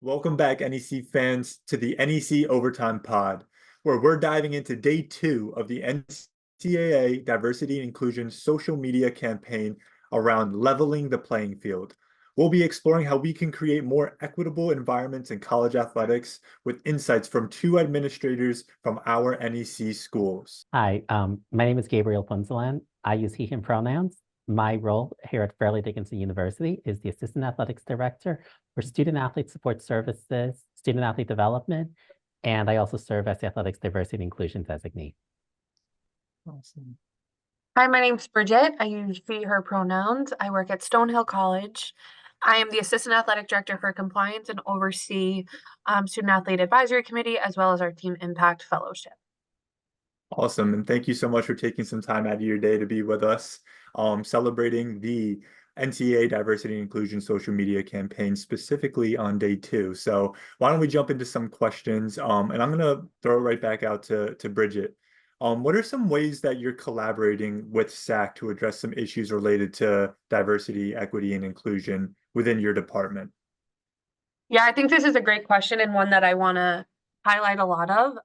Welcome back, NEC fans, to the NEC Overtime Pod, where we're diving into day 2 of the NCAA Diversity and Inclusion social media campaign around leveling the playing field. We'll be exploring how we can create more equitable environments in college athletics with insights from 2 administrators from our NEC schools. Hi, my name is Gabriel Punzalan. I use he, him pronouns. My role here at Fairleigh Dickinson University is the Assistant Athletics Director for Student Athlete Support Services, Student Athlete Development, and I also serve as the Athletics Diversity and Inclusion Designee. Awesome. Hi, my name's Bridget. I use she, her pronouns. I work at Stonehill College. I am the Assistant Athletic Director for Compliance and oversee Student Athlete Advisory Committee as well as our Team Impact Fellowship. Awesome. And thank you so much for taking some time out of your day to be with us, celebrating the NCAA Diversity and Inclusion social media campaign, specifically on day 2. So why don't we jump into some questions? And I'm going to throw it right back out to Bridget. What are some ways that you're collaborating with SAAC to address some issues related to diversity, equity, and inclusion within your department? Yeah, I think this is a great question and one that I want to highlight a lot of.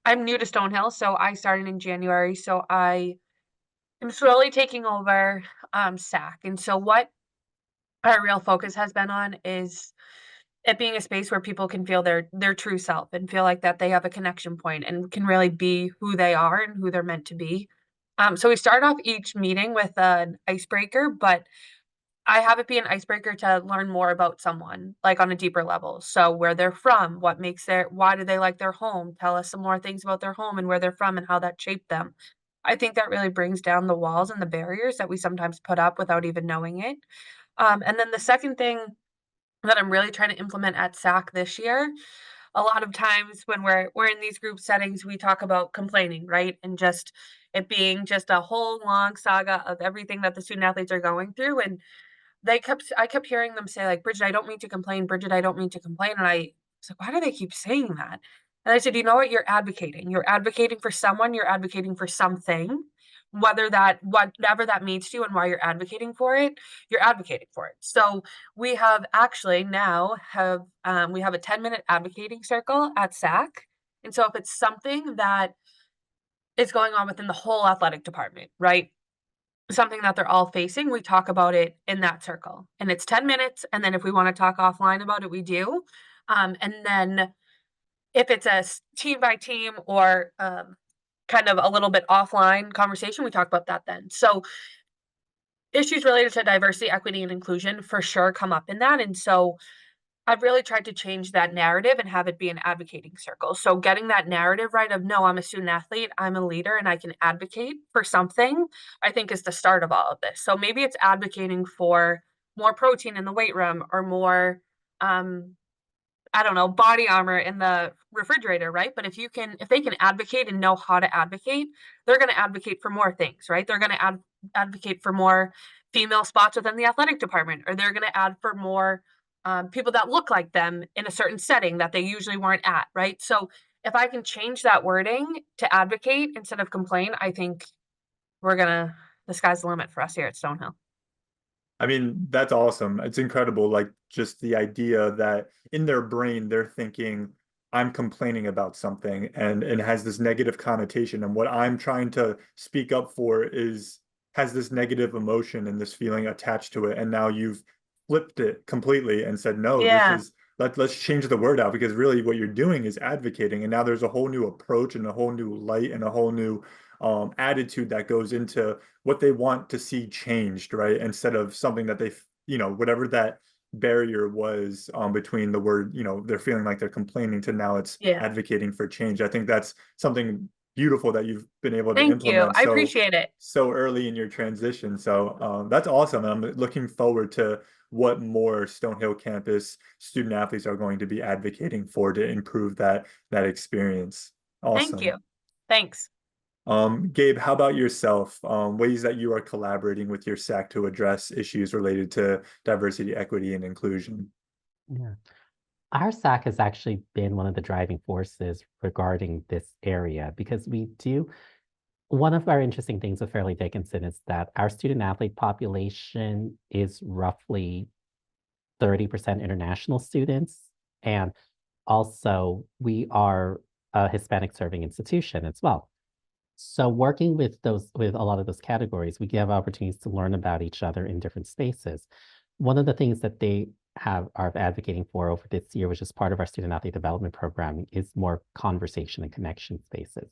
I'm new to Stonehill, so I started in January. So I am slowly taking over SAAC. And so what our real focus has been on is it being a space where people can feel their true self and feel like that they have a connection point and can really be who they are and who they're meant to be. So we start off each meeting with an icebreaker, but I have it be an icebreaker to learn more about someone, like on a deeper level. So where they're from, why do they like their home? Tell us some more things about their home and where they're from and how that shaped them. I think that really brings down the walls and the barriers that we sometimes put up without even knowing it. And then the second thing that I'm really trying to implement at SAAC this year, a lot of times when we're in these group settings, we talk about complaining, right? And just it being just a whole long saga of everything that the student athletes are going through. And I kept hearing them say, like, Bridget, I don't mean to complain. Bridget, I don't mean to complain. And I was like, why do they keep saying that? And I said, you know what? You're advocating. You're advocating for someone. You're advocating for something, whatever that means to you and why you're advocating for it, you're advocating for it. So we have actually now we have a 10-minute advocating circle at SAAC. And so if it's something that is going on within the whole athletic department, right? Something that they're all facing, we talk about it in that circle. And it's 10 minutes. And then if we want to talk offline about it, we do. And then if it's a team by team or kind of a little bit offline conversation, we talk about that then. So issues related to diversity, equity, and inclusion for sure come up in that. And so I've really tried to change that narrative and have it be an advocating circle. So getting that narrative right of, no, I'm a student athlete, I'm a leader, and I can advocate for something, I think is the start of all of this. So maybe it's advocating for more protein in the weight room or more, I don't know, body armor in the refrigerator, right? But if they can advocate and know how to advocate, they're going to advocate for more things, right? They're going to advocate for more female spots within the athletic department, or they're going to add for more people that look like them in a certain setting that they usually weren't at, right? So if I can change that wording to advocate instead of complain, I think the sky's the limit for us here at Stonehill. I mean, that's awesome. It's incredible. Like just the idea that in their brain, they're thinking, I'm complaining about something and it has this negative connotation. And what I'm trying to speak up for has this negative emotion and this feeling attached to it. And now you've flipped it completely and said, no, Yeah. let's change the word out, because really what you're doing is advocating. And now there's a whole new approach and a whole new light and a whole new attitude that goes into what they want to see changed, right? Instead of something that whatever that barrier was between the word, they're feeling like they're complaining, to now it's advocating for change. I think that's something beautiful that you've been able to Thank you. implement I appreciate it. so early in your transition. So that's awesome. And I'm looking forward to what more Stonehill campus student athletes are going to be advocating for to improve that experience. Awesome. Thank you. Thanks. Gabe, how about yourself? Ways that you are collaborating with your SAAC to address issues related to diversity, equity, and inclusion? Yeah. Our SAAC has actually been one of the driving forces regarding this area because one of our interesting things with Fairleigh Dickinson is that our student athlete population is roughly 30% international students. And also, we are a Hispanic serving institution as well. So working with a lot of those categories, we give opportunities to learn about each other in different spaces. One of the things that they are advocating for over this year, which is part of our student athlete development programming, is more conversation and connection spaces.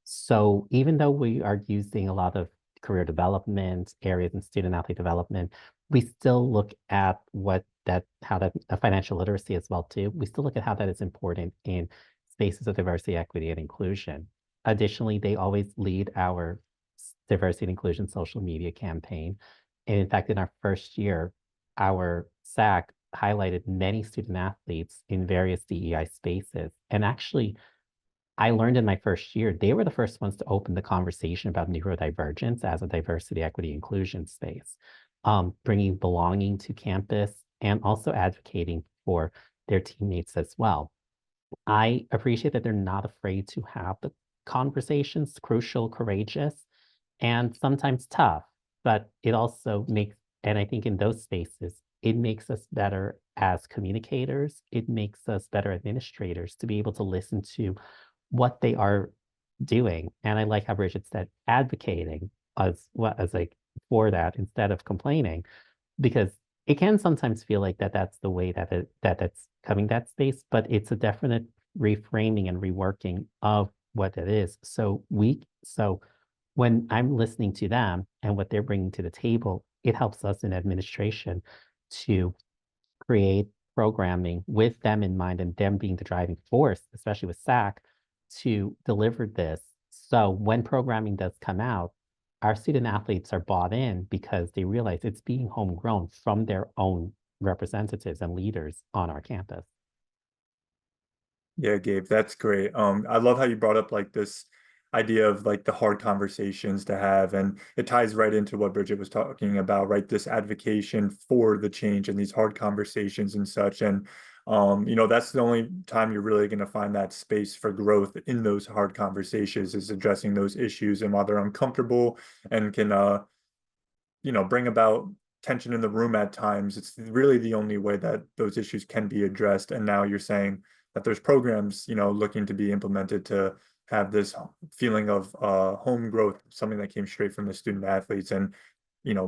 So even though we are using a lot of career development areas in student athlete development, we still look at how that financial literacy as well too. We still look at how that is important in spaces of diversity, equity, and inclusion. Additionally, they always lead our diversity and inclusion social media campaign. And in fact, in our first year, our SAAC highlighted many student athletes in various DEI spaces. And actually, I learned in my first year, they were the first ones to open the conversation about neurodivergence as a diversity, equity, inclusion space, bringing belonging to campus and also advocating for their teammates as well. I appreciate that they're not afraid to have the conversations, crucial, courageous, and sometimes tough, but it also makes, and I think in those spaces, it makes us better as communicators. It makes us better administrators to be able to listen to what they are doing. And I like how Bridget said, advocating as like for that instead of complaining, because it can sometimes feel like that's the way that's coming that space, but it's a definite reframing and reworking of what it is. So when I'm listening to them and what they're bringing to the table, it helps us in administration to create programming with them in mind and them being the driving force, especially with SAAC, to deliver this. So when programming does come out, our student athletes are bought in because they realize it's being homegrown from their own representatives and leaders on our campus. Yeah, Gabe, that's great. I love how you brought up like this idea of like the hard conversations to have, and it ties right into what Bridget was talking about, right? This advocacy for the change and these hard conversations and such. And that's the only time you're really going to find that space for growth in those hard conversations, is addressing those issues. And while they're uncomfortable and can bring about tension in the room at times, it's really the only way that those issues can be addressed. And now you're saying that there's programs, looking to be implemented to have this feeling of home growth, something that came straight from the student athletes, and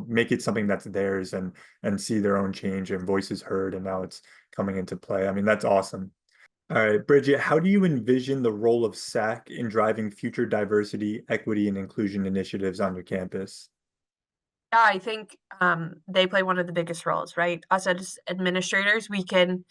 make it something that's theirs, and see their own change and voices heard. And now it's coming into play. I mean, that's awesome. All right, Bridget, how do you envision the role of SAAC in driving future diversity, equity, and inclusion initiatives on your campus? Yeah, I think they play one of the biggest roles, right? Us as administrators, we can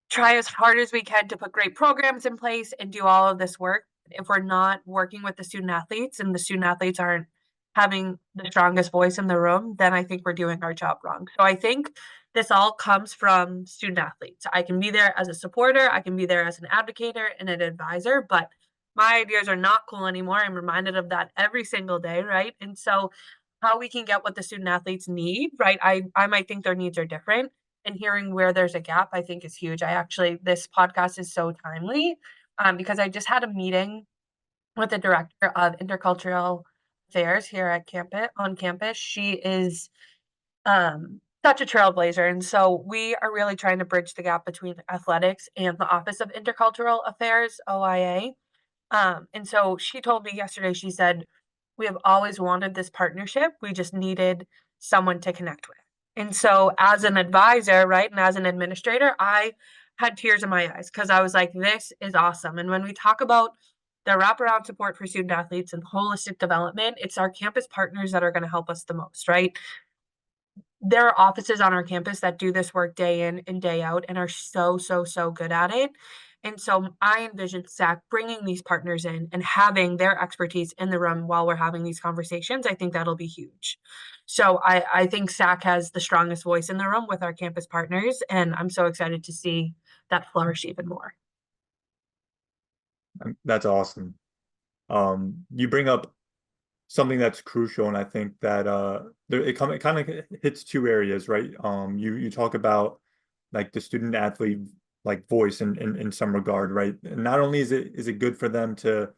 try as hard as we can to put great programs in place and do all of this work. If we're not working with the student athletes and the student athletes aren't having the strongest voice in the room, then I think we're doing our job wrong. So I think this all comes from student athletes. I can be there as a supporter, I can be there as an advocator and an advisor, but my ideas are not cool anymore. I'm reminded of that every single day, right? And so how we can get what the student athletes need, right? I might think their needs are different, and hearing where there's a gap, I think is huge. This podcast is so timely because I just had a meeting with the director of intercultural affairs here at on campus. She is such a trailblazer. And so we are really trying to bridge the gap between athletics and the Office of Intercultural Affairs, OIA. And so she told me yesterday, she said, we have always wanted this partnership. We just needed someone to connect with. And so as an advisor, right, and as an administrator, I had tears in my eyes because I was like, this is awesome. And when we talk about the wraparound support for student athletes and holistic development, it's our campus partners that are going to help us the most, right? There are offices on our campus that do this work day in and day out and are so, so, so good at it. And so I envision SAAC bringing these partners in and having their expertise in the room while we're having these conversations. I think that'll be huge. So I think SAAC has the strongest voice in the room with our campus partners, and I'm so excited to see that flourish even more. That's awesome. You bring up something that's crucial, and I think that it kind of hits two areas, right? You talk about like the student athlete like voice in some regard, right? And not only is it good for them to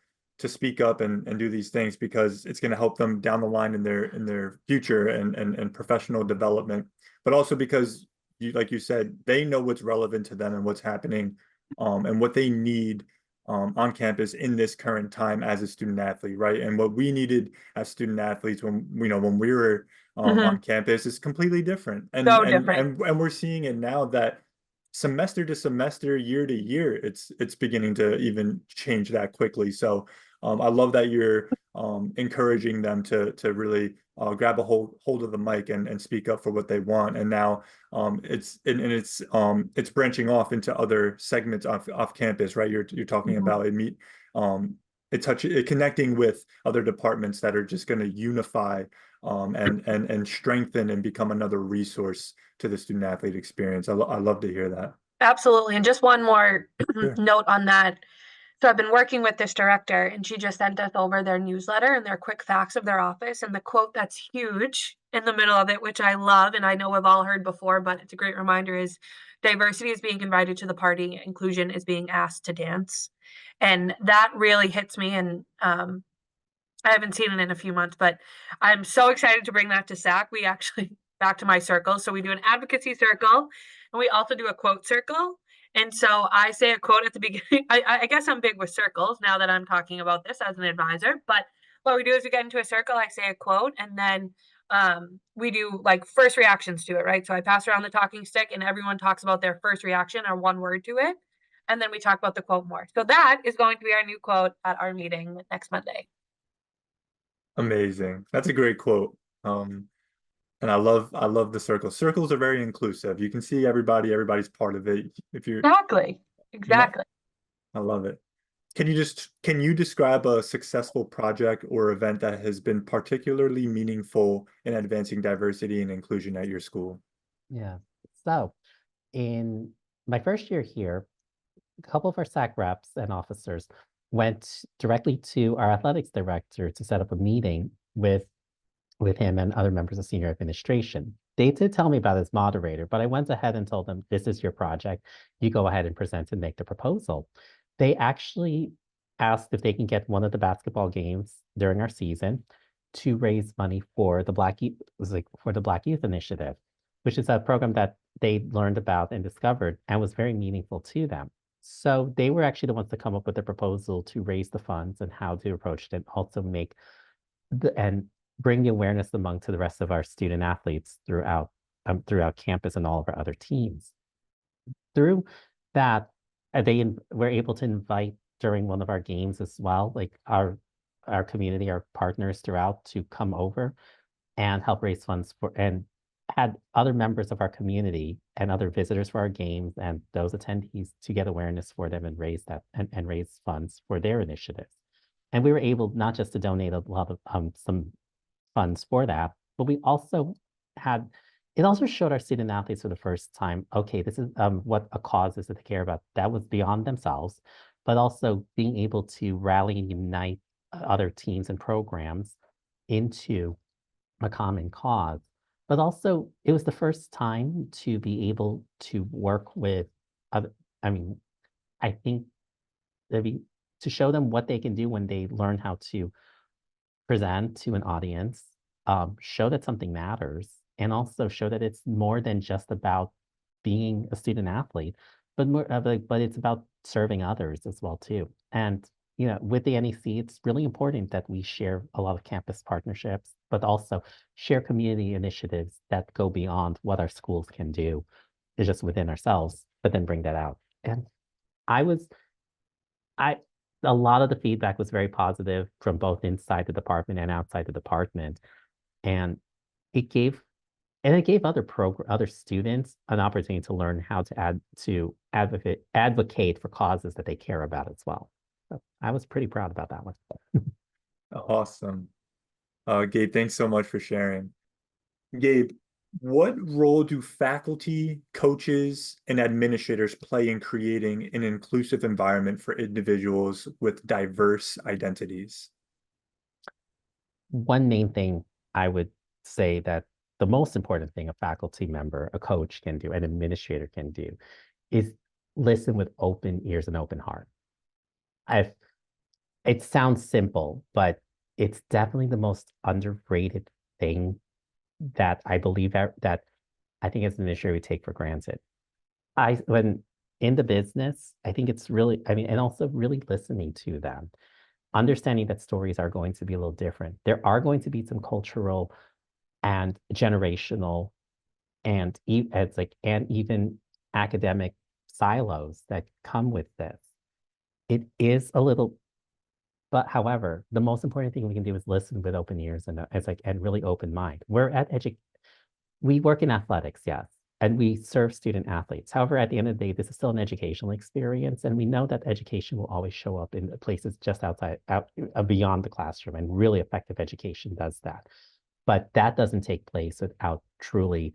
speak up and do these things, because it's going to help them down the line in their future and professional development, but also because like you said, they know what's relevant to them and what's happening, and what they need on campus in this current time as a student athlete, right? And what we needed as student athletes when when we were on campus is completely different. And So different. and we're seeing it now that semester to semester, year to year, it's beginning to even change that quickly. So I love that you're encouraging them to really grab a hold of the mic and speak up for what they want. And now it's branching off into other segments off campus, right? You're talking about it connecting with other departments that are just going to unify and strengthen and become another resource to the student athlete experience. I love to hear that. Absolutely. And just one more Sure. note on that. So I've been working with this director, and she just sent us over their newsletter and their quick facts of their office. And the quote that's huge in the middle of it, which I love, and I know we've all heard before, but it's a great reminder, is diversity is being invited to the party, inclusion is being asked to dance. And that really hits me. And I haven't seen it in a few months, but I'm so excited to bring that to SAAC. We actually, back to my circle. So we do an advocacy circle, and we also do a quote circle. And so I say a quote at the beginning. I guess I'm big with circles now that I'm talking about this as an advisor. But what we do is we get into a circle, I say a quote, and then we do like first reactions to it, right? So I pass around the talking stick, and everyone talks about their first reaction or one word to it. And then we talk about the quote more. So that is going to be our new quote at our meeting next Monday. Amazing. That's a great quote. And I love the circles. Circles are very inclusive. You can see everybody's part of it. If you're Exactly. I love it. Can you describe a successful project or event that has been particularly meaningful in advancing diversity and inclusion at your school? Yeah. So in my first year here, a couple of our SAC reps and officers went directly to our athletics director to set up a meeting with him and other members of senior administration. They did tell me about his moderator, but I went ahead and told them, this is your project. You go ahead and present and make the proposal. They actually asked if they can get one of the basketball games during our season to raise money for the Black Youth Initiative, which is a program that they learned about and discovered and was very meaningful to them. So they were actually the ones to come up with the proposal to raise the funds and how to approach it, and also make and bring the awareness among to the rest of our student athletes throughout campus and all of our other teams. Through that, they were able to invite during one of our games as well, like our community, our partners throughout, to come over and help raise funds for, and had other members of our community and other visitors for our games and those attendees to get awareness for them and raise that and raise funds for their initiatives. And we were able not just to donate a lot of some funds for that, but we also had, it also showed our student athletes for the first time, okay, this is what a cause is that they care about. That was beyond themselves, but also being able to rally and unite other teams and programs into a common cause. But also, it was the first time to be able to work with other, I mean, I think to show them what they can do when they learn how to present to an audience, show that something matters, and also show that it's more than just about being a student athlete, but more of but it's about serving others as well too. And with the NEC, it's really important that we share a lot of campus partnerships, but also share community initiatives that go beyond what our schools can do, is just within ourselves, but then bring that out. And a lot of the feedback was very positive from both inside the department and outside the department. And it gave other students an opportunity to learn how to advocate for causes that they care about as well. So I was pretty proud about that one. Awesome. Gabe, thanks so much for sharing. Gabe, what role do faculty, coaches, and administrators play in creating an inclusive environment for individuals with diverse identities? One main thing I would say that the most important thing a faculty member, a coach can do, an administrator can do, is listen with open ears and open heart. It sounds simple, but it's definitely the most underrated thing that I believe that I think it's an issue we take for granted. When in the business, I think it's really, I mean, and also really listening to them, understanding that stories are going to be a little different. There are going to be some cultural and generational and it's like, and even academic silos that come with this. It is a little, but however, the most important thing we can do is listen with open ears and it's like, and really open mind. We work in athletics, yes, and we serve student athletes. However, at the end of the day, this is still an educational experience, and we know that education will always show up in places just beyond the classroom, and really effective education does that. But that doesn't take place without truly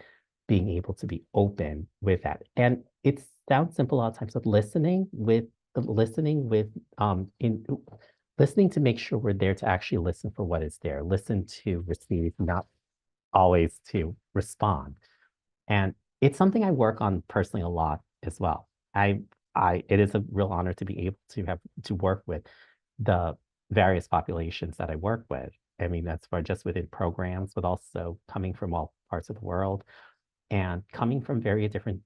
being able to be open with that. And it sounds simple a lot of times, but listening to make sure we're there to actually listen for what is there, listen to receive, not always to respond. And it's something I work on personally a lot as well. It is a real honor to be able to work with the various populations that I work with. I mean, that's for just within programs, but also coming from all parts of the world and coming from various different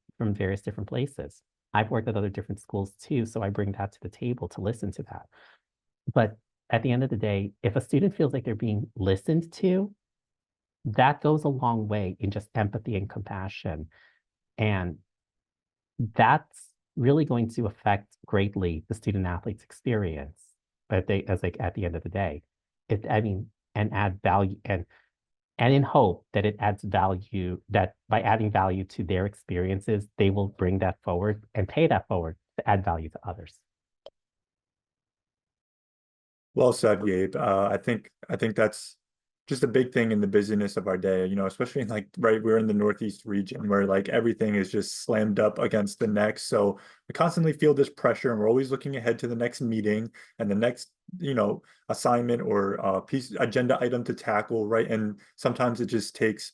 places. I've worked at other different schools too, so I bring that to the table to listen to that. But at the end of the day, if a student feels like they're being listened to, that goes a long way in just empathy and compassion. And that's really going to affect greatly the student athlete's experience at the end of the day. And add value and in hope that it adds value, that by adding value to their experiences, they will bring that forward and pay that forward to add value to others. Well said, Gabe. I think that's just a big thing in the busyness of our day, especially in we're in the Northeast region where everything is just slammed up against the next. So we constantly feel this pressure and we're always looking ahead to the next meeting and the next, assignment or agenda item to tackle, right? And sometimes it just takes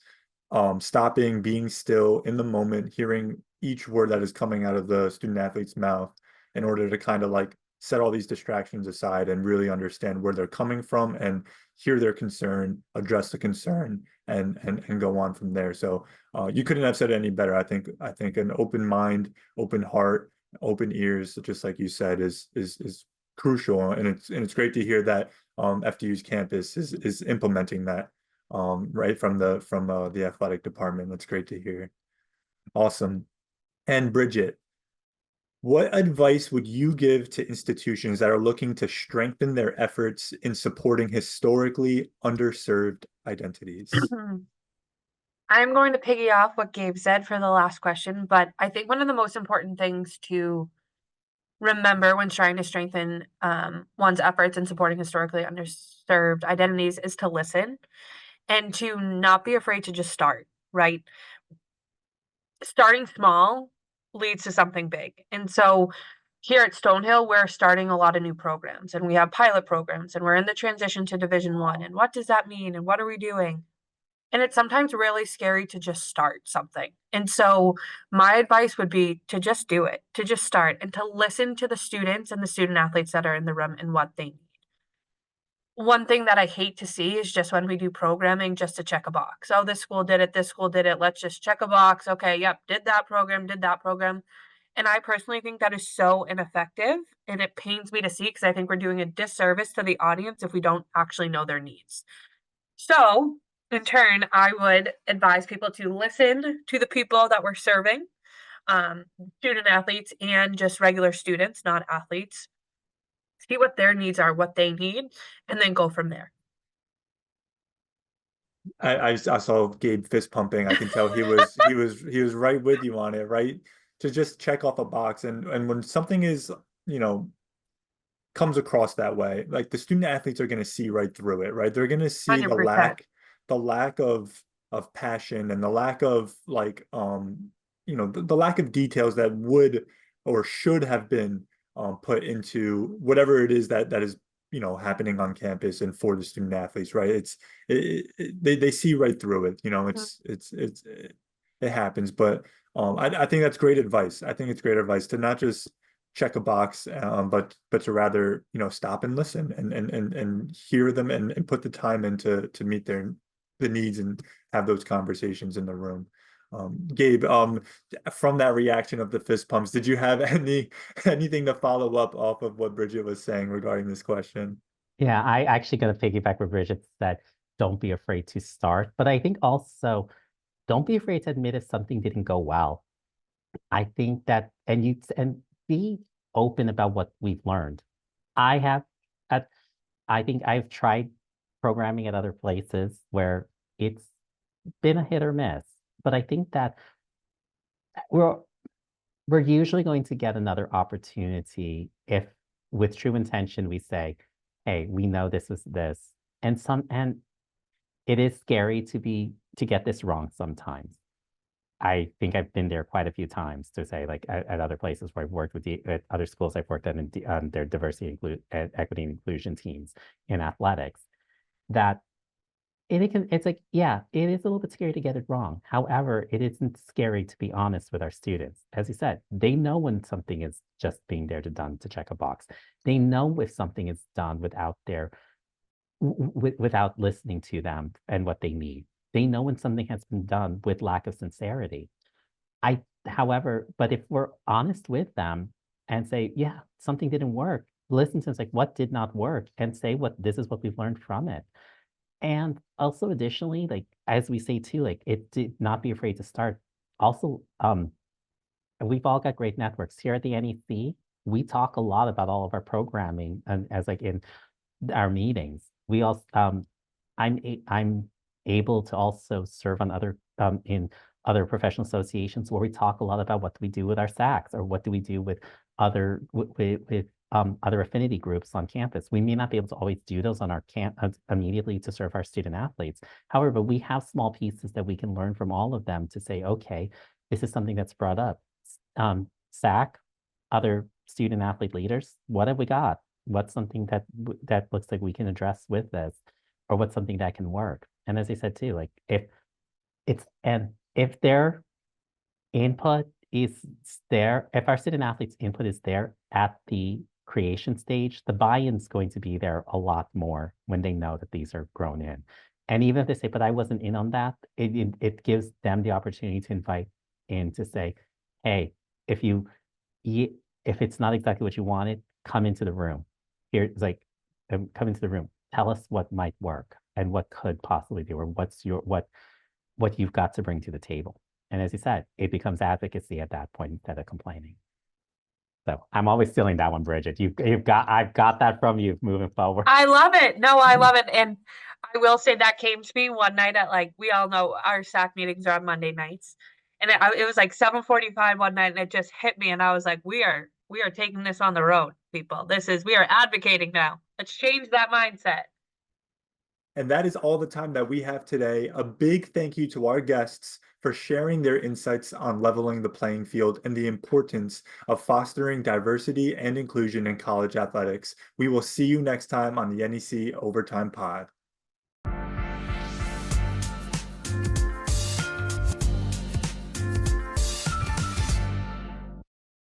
stopping, being still in the moment, hearing each word that is coming out of the student athlete's mouth in order to kind of set all these distractions aside and really understand where they're coming from and hear their concern, address the concern, and go on from there. So you couldn't have said it any better. I think an open mind, open heart, open ears, just like you said, is crucial. And it's great to hear that FDU's campus is implementing that right from the athletic department. That's great to hear. Awesome. And Bridget, what advice would you give to institutions that are looking to strengthen their efforts in supporting historically underserved identities? I'm going to piggy off what Gabe said for the last question, but I think one of the most important things to remember when trying to strengthen one's efforts in supporting historically underserved identities is to listen and to not be afraid to just start, right? Starting small leads to something big. And so here at Stonehill, we're starting a lot of new programs and we have pilot programs and we're in the transition to Division 1. And what does that mean? And what are we doing? And it's sometimes really scary to just start something. And so my advice would be to just do it, to just start and to listen to the students and the student athletes that are in the room and what they need. One thing that I hate to see is just when we do programming just to check a box. Oh, this school did it, this school did it. Let's just check a box. Okay, yep, did that program. And I personally think that is so ineffective and it pains me to see because I think we're doing a disservice to the audience if we don't actually know their needs. So in turn, I would advise people to listen to the people that we're serving, student athletes and just regular students, not athletes. See what their needs are, what they need, and then go from there. I saw Gabe fist pumping. I can tell he was right with you on it, right? To just check off a box. And when something is, comes across that way, the student athletes are going to see right through it, right? They're going to see 100%. the lack of passion and the lack of the lack of details that would or should have been put into whatever it is that is happening on campus and for the student athletes, right? They see right through it. It happens. But I think that's great advice. I think it's great advice to not just check a box, but to rather stop and listen and hear them and put the time in to meet the needs and have those conversations in the room. Gabe, from that reaction of the fist pumps, did you have anything to follow up off of what Bridget was saying regarding this question? Yeah, I actually gonna piggyback what Bridget said. Don't be afraid to start. But I think also don't be afraid to admit if something didn't go well. I think that and be open about what we've learned. I have at I think I've tried programming at other places where it's been a hit or miss. But I think that we're we're usually going to get another opportunity if with true intention we say, hey, we know this is this. And it is scary to get this wrong sometimes. I think I've been there quite a few times to say, like at other places where I've worked at other schools I've worked at in their diversity, equity, and inclusion teams in athletics, that it's like, yeah, it is a little bit scary to get it wrong. However, it isn't scary to be honest with our students. As you said, they know when something is just being there to check a box. They know if something is done without listening to them and what they need. They know when something has been done with lack of sincerity. However, but if we're honest with them and say, yeah, something didn't work, listen to us like what did not work and say this is what we've learned from it. And also additionally, like as we say too, like it did not be afraid to start. Also, we've all got great networks here at the NEC. We talk a lot about all of our programming and as like in our meetings. We also I'm able to also serve on other in other professional associations where we talk a lot about what do we do with our SAACs or what do we do with other other affinity groups on campus. We may not be able to always do those on our immediately to serve our student athletes. However, we have small pieces that we can learn from all of them to say, okay, this is something that's brought up. SAAC, other student athlete leaders, what have we got? What's something that looks like we can address with this, or what's something that can work? And as I said too, like if their input is there, if our student athletes' input is there at the creation stage, the buy-in's going to be there a lot more when they know that these are grown in. And even if they say, but I wasn't in on that, it gives them the opportunity to invite in to say, hey, if it's not exactly what you wanted, come into the room. Here's like, come into the room. Tell us what might work and what could possibly be, or what you've got to bring to the table. And as you said, it becomes advocacy at that point instead of complaining. So I'm always stealing that one, Bridget. I've got that from you moving forward. I love it. No, I love it. And I will say that came to me one night at like, we all know our SAAC meetings are on Monday nights. And it was like 7:45 one night and it just hit me. And I was like, we are taking this on the road, people. We are advocating now. Let's change that mindset. And that is all the time that we have today. A big thank you to our guests for sharing their insights on leveling the playing field and the importance of fostering diversity and inclusion in college athletics. We will see you next time on the NEC Overtime Pod.